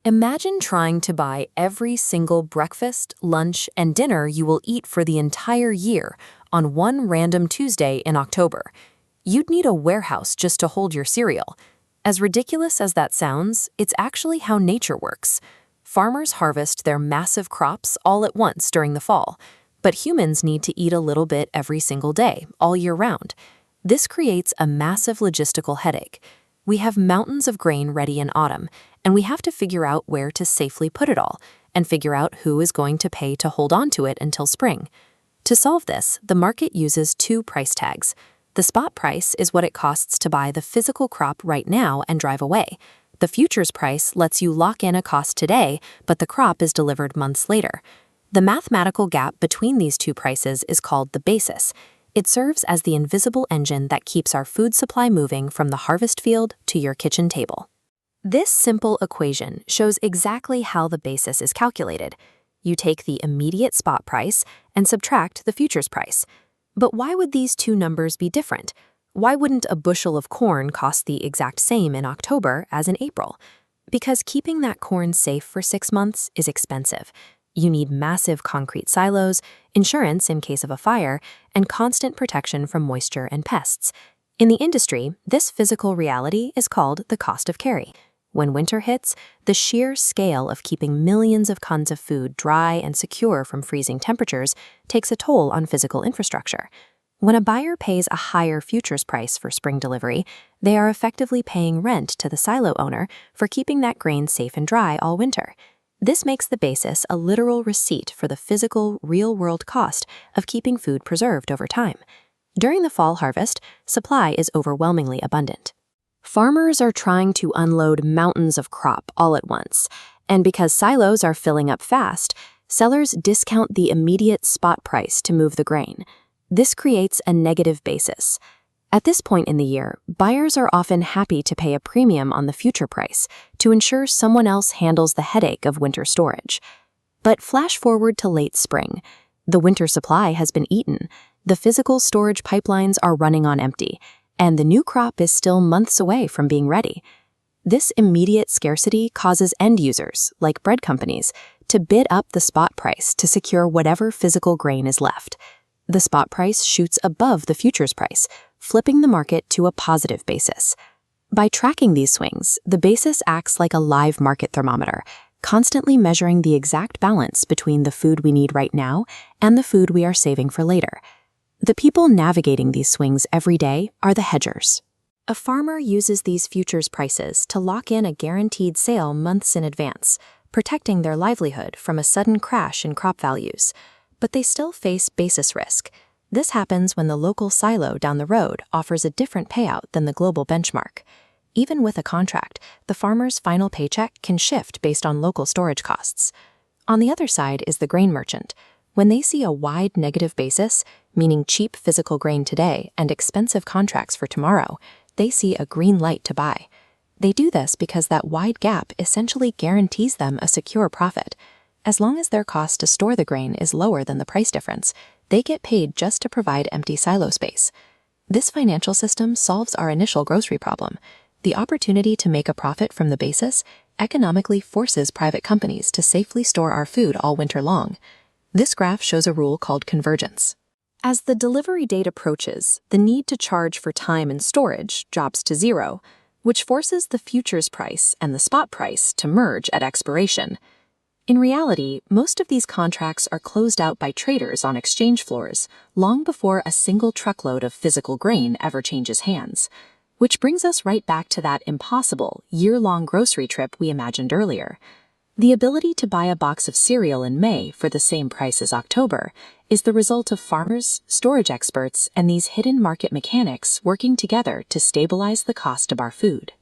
Imagine trying to buy every single breakfast, lunch, and dinner you will eat for the entire year on one random Tuesday in October. You'd need a warehouse just to hold your cereal. As ridiculous as that sounds, it's actually how nature works. Farmers harvest their massive crops all at once during the fall, but humans need to eat a little bit every single day, all year round. This creates a massive logistical headache. We have mountains of grain ready in autumn, and we have to figure out where to safely put it all, and figure out who is going to pay to hold on to it until spring. To solve this, the market uses two price tags. The spot price is what it costs to buy the physical crop right now and drive away. The futures price lets you lock in a cost today, but the crop is delivered months later. The mathematical gap between these two prices is called the basis. It serves as the invisible engine that keeps our food supply moving from the harvest field to your kitchen table. This simple equation shows exactly how the basis is calculated. You take the immediate spot price and subtract the futures price. But why would these two numbers be different? Why wouldn't a bushel of corn cost the exact same in October as in April? Because keeping that corn safe for 6 months is expensive. You need massive concrete silos, insurance in case of a fire, and constant protection from moisture and pests. In the industry, this physical reality is called the cost of carry. When winter hits, the sheer scale of keeping millions of tons of food dry and secure from freezing temperatures takes a toll on physical infrastructure. When a buyer pays a higher futures price for spring delivery, they are effectively paying rent to the silo owner for keeping that grain safe and dry all winter. This makes the basis a literal receipt for the physical, real-world cost of keeping food preserved over time. During the fall harvest, supply is overwhelmingly abundant. Farmers are trying to unload mountains of crop all at once, and because silos are filling up fast, sellers discount the immediate spot price to move the grain. This creates a negative basis. At this point in the year, buyers are often happy to pay a premium on the future price to ensure someone else handles the headache of winter storage. But flash forward to late spring. The winter supply has been eaten, the physical storage pipelines are running on empty, and the new crop is still months away from being ready. This immediate scarcity causes end users, like bread companies, to bid up the spot price to secure whatever physical grain is left. The spot price shoots above the futures price, flipping the market to a positive basis. By tracking these swings, the basis acts like a live market thermometer, constantly measuring the exact balance between the food we need right now and the food we are saving for later. The people navigating these swings every day are the hedgers. A farmer uses these futures prices to lock in a guaranteed sale months in advance, protecting their livelihood from a sudden crash in crop values. But they still face basis risk. This happens when the local silo down the road offers a different payout than the global benchmark. Even with a contract, the farmer's final paycheck can shift based on local storage costs. On the other side is the grain merchant. When they see a wide negative basis, meaning cheap physical grain today and expensive contracts for tomorrow, they see a green light to buy. They do this because that wide gap essentially guarantees them a secure profit. As long as their cost to store the grain is lower than the price difference, they get paid just to provide empty silo space. This financial system solves our initial grocery problem. The opportunity to make a profit from the basis economically forces private companies to safely store our food all winter long. This graph shows a rule called convergence. As the delivery date approaches, the need to charge for time and storage drops to zero, which forces the futures price and the spot price to merge at expiration. In reality, most of these contracts are closed out by traders on exchange floors long before a single truckload of physical grain ever changes hands. Which brings us right back to that impossible, year-long grocery trip we imagined earlier. The ability to buy a box of cereal in May for the same price as October is the result of farmers, storage experts, and these hidden market mechanics working together to stabilize the cost of our food.